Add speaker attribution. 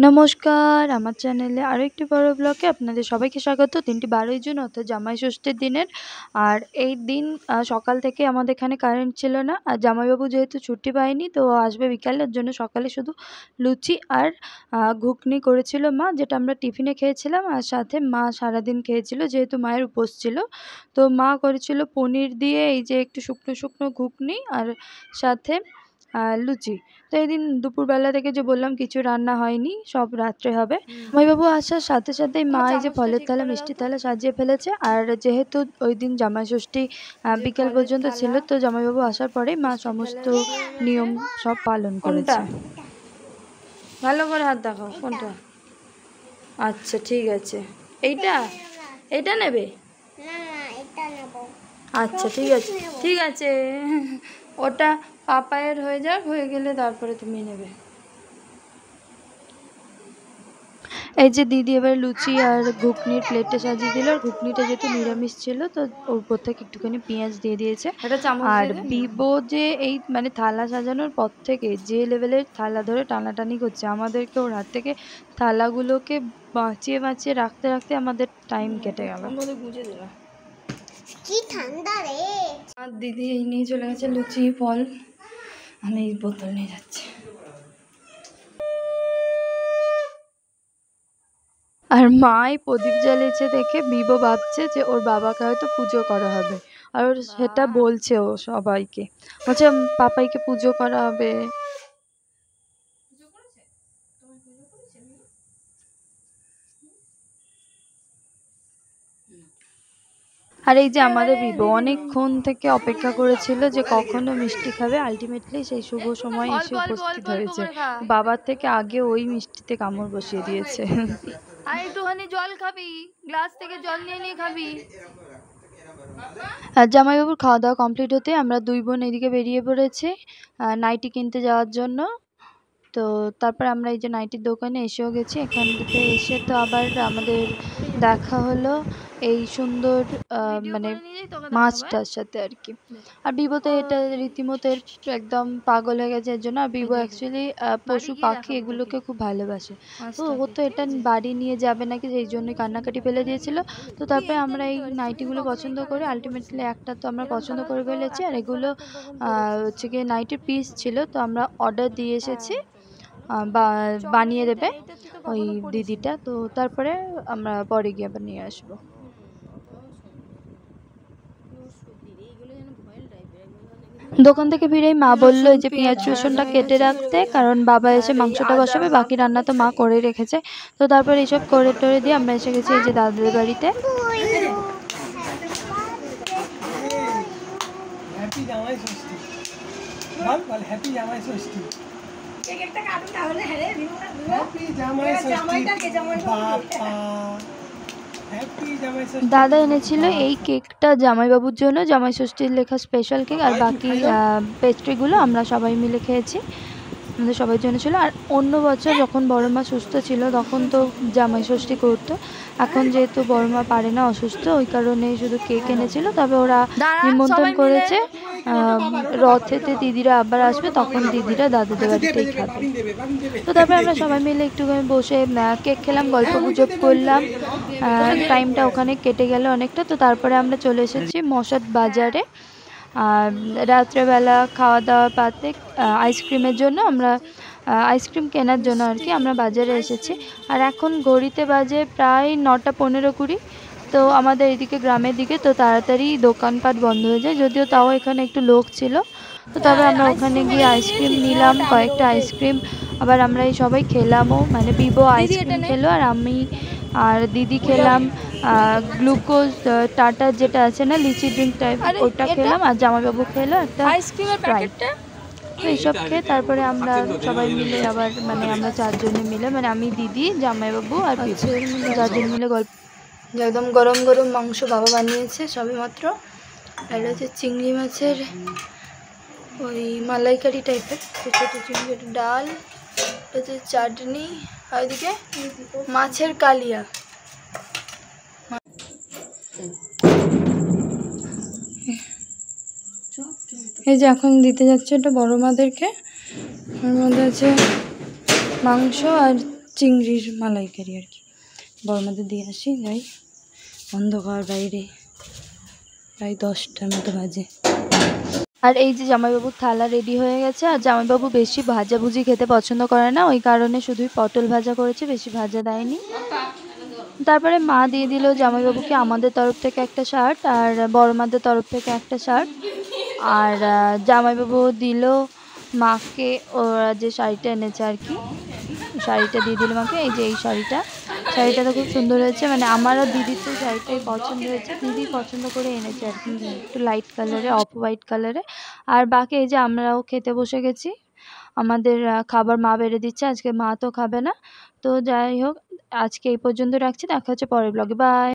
Speaker 1: নমস্কার, আমার চ্যানেলে আরও একটি বড় ব্লগে আপনাদের সবাইকে স্বাগত। দিনটি 12ই জুন অর্থাৎ জামাই ষষ্ঠীর দিনের। আর এই দিন সকাল থেকে আমাদের এখানে কারেন্ট ছিল না। আর জামাইবাবু যেহেতু ছুটি পায়নি তো আসবে বিকালের জন্য সকালে শুধু লুচি আর ঘুগনি করেছিল মা, যেটা আমরা টিফিনে খেয়েছিলাম। আর সাথে মা সারাদিন খেয়েছিল যেহেতু মায়ের উপোস ছিল। তো মা করেছিল পনির দিয়ে এই যে একটু শুকনো শুকনো ঘুগনি আর সাথে লুচি। তো এদিন দুপুরবেলা থেকে যে বললাম কিছু রান্না হয়নি, সব রাত্রে হবে। জামাইবাবু আসার সাথে সাথেই মা এই যে ফলের থালা মিষ্টির থালা সাজিয়ে ফেলেছে। আর যেহেতু ওই দিন জামাই ষষ্ঠী বিকেল পর্যন্ত ছিল, তো জামাইবাবু আসার পরেই মা সমস্ত নিয়ম সব পালন করেছে। ভালো করে হাত দেখাও, কোনটা? আচ্ছা ঠিক আছে, এইটা এইটা নেবে? আচ্ছা ঠিক আছে ঠিক আছে, ওটা পাপায়ের হয়ে যাক, হয়ে গেলে তারপরে তুমি নেবে। এই যে দিদি এবার লুচি আর ঘুগনির প্লেটে সাজিয়ে দিল। আর ঘুগনিটা যেহেতু নিরামিষ ছিল তো ওর উপর থেকে একটুখানি পেঁয়াজ দিয়ে দিয়েছে। আর বিবো যে এই মানে থালা সাজানোর পর থেকে যে লেভেলের থালা ধরে টানাটানি করছে, আমাদেরকে ওর হাত থেকে থালাগুলোকে বাঁচিয়ে বাঁচিয়ে রাখতে রাখতে আমাদের টাইম কেটে গেল। কি ঠান্ডা রে। আর দিদি এই নিয়ে চলে গেছে লুচি ফল, আমি এই বোতল নিয়ে যাচ্ছি। আর মাই প্রদীপ জ্বালিয়েছে দেখে বিবো ভাবছে যে ওর বাবাকে হয়তো পুজো করা হবে। আর সেটা বলছে ও সবাইকে, বলছে পাপাইকে পুজো করা হবে। আর এই যে আমাদের বিবো অনেকক্ষণ থেকে অপেক্ষা করেছিল যে কখনো মিষ্টি খাবে, আলটিমেটলি সেই শুভ সময় এসে উপস্থিত হয়েছে। বাবার থেকে আগে ওই মিষ্টিতে কামড় বসিয়ে দিয়েছে। আর একটুখানি জল খাবি, গ্লাস থেকে জল নিয়ে নিয়ে খাবি। আর জামাইবাবুর খাওয়া দাওয়া কমপ্লিট হতে আমরা দুই বোন এদিকে বেরিয়ে পড়েছি নাইটি কিনতে যাওয়ার জন্য। তো তারপর আমরা এই যে নাইটির দোকানে এসেও গেছি। এখান থেকে এসে তো আবার আমাদের দেখা হলো এই সুন্দর মানে মাছটার সাথে আর কি। আর বিবো তো এটা রীতিমতো একদম পাগল হয়ে গেছে এর জন্য। আর বিবো অ্যাকচুয়ালি পশু পাখি এগুলোকে খুব ভালোবাসে, তো ও তো এটা বাড়ি নিয়ে যাবে নাকি, সেই জন্যই কান্নাকাটি ফেলে দিয়েছিল। তো তারপরে আমরা এই নাইটিগুলো পছন্দ করে আলটিমেটলি একটা তো আমরা পছন্দ করে ফেলেছি। আর এগুলো হচ্ছে গিয়ে নাইটির পিস ছিল, তো আমরা অর্ডার দিয়ে এসেছি, বানিয়ে দেবে ওই দিদিটা। তো তারপরে আমরা পরে গিয়ে আবার নিয়ে আসবো। দোকান থেকে ফিরেই মা বললো যে পেঁয়াজ রসুনটা কেটে রাখতে, কারণ বাবা এসে মাংসটা বসাবে, বাকি রান্না তো মা করে রেখেছে। তো তারপর এইসব করে টরে দিয়ে আমরা এসে গেছি এই যে দাদাদের বাড়িতে। দাদা এনেছিল এই কেকটা জামাইবাবুর জন্য, জামাই ষষ্ঠীর লেখা স্পেশাল কেক। আর বাকি পেস্ট্রিগুলো আমরা সবাই মিলে খেয়েছি, আমাদের সবার জন্য ছিল। আর অন্য বছর যখন বড় মা সুস্থ ছিল তখন তো জামাই ষষ্ঠী করতো। এখন যেহেতু বড় মা পারে না, অসুস্থ, ওই কারণে শুধু কেক এনেছিল। তবে ওরা নিমন্ত্রণ করেছে রথেতে দিদিরা আবার আসবে, তখন দিদিরা দাদাদের বাড়িতেই খাবে। তো তারপরে আমরা সবাই মিলে একটুখানি বসে কেক খেলাম, গল্প গুজব করলাম, টাইমটা ওখানে কেটে গেল অনেকটা। তো তারপরে আমরা চলে এসেছি মশাদ বাজারে রাত্রেবেলা খাওয়া দাওয়া পাতে আইসক্রিমের জন্য। আমরা আইসক্রিম কেনার জন্য আর কি আমরা বাজারে এসেছি। আর এখন ঘড়িতে বাজে প্রায় 9টা 15-20। তো আমাদের এদিকে গ্রামের দিকে তো তাড়াতাড়ি দোকানপাট বন্ধ হয়ে যায়, যদিও তাও এখানে একটু লোক ছিল। তো তবে আমরা ওখানে গিয়ে আইসক্রিম নিলাম, কয়েকটা আইসক্রিম আবার আমরা এই সবাই খেলামও, মানে বিবো আইসক্রিম খেলো আর আমি আর দিদি খেলাম গ্লুকোজ টাটা যেটা আছে না লিচি ড্রিঙ্ক টাইপ, ওটা খেলাম। আর জামাইবাবু খেলো একটা আইসক্রিমের প্যাকেটটা। তো এইসব খেয়ে তারপরে আমরা সবাই মিলে আবার মানে আমরা চারজনে মিলে, মানে আমি, দিদি, জামাইবাবু আর চারজন মিলে গল্প। একদম গরম গরম মাংস বাবা বানিয়েছে সবে মাত্র। আর হচ্ছে চিংড়ি মাছের ওই মালাইকারি টাইপের ছোটো চিংড়ির ডাল, হচ্ছে চাটনি, আর ওইদিকে মাছের কালিয়া। এই যে এখন দিতে যাচ্ছে এটা বড় মাদেরকে। ওর মধ্যে আছে মাংস আর
Speaker 2: চিংড়ির মালাইকারি আর কি। বড়মাদের দিয়ে আসি, যাই। অন্ধকার বাইরে, প্রায় 10টার মতো বাজে।
Speaker 1: আর এই যে জামাইবাবুর থালা রেডি হয়ে গেছে। আর জামাইবাবু বেশি ভাজাভুজি খেতে পছন্দ করে না, ওই কারণে শুধুই পটল ভাজা করেছে, বেশি ভাজা দেয়নি। তারপরে মা দিয়ে দিল জামাইবাবুকে আমাদের তরফ থেকে একটা শার্ট, আর বড়মাদের তরফ থেকে একটা শার্ট। আর জামাইবাবু দিল মাকে ওরা যে শাড়িটা এনেছে আর কি, শাড়িটা দিয়ে দিল মাকে। এই যে এই শাড়িটা তো খুব সুন্দর হয়েছে, মানে আমার আর দিদির তো শাড়িটাই পছন্দ হয়েছে, দিদি পছন্দ করে এনেছে আর কি, একটু লাইট কালারে, অফ হোয়াইট কালারে। আর বাকি এই যে আমরাও খেতে বসে গেছি, আমাদের খাবার মা বেড়ে দিচ্ছে, আজকে মা তো খাবে না। তো যাই হোক, আজকে এই পর্যন্ত রাখছি, দেখা হচ্ছে পরের ব্লগে, বাই।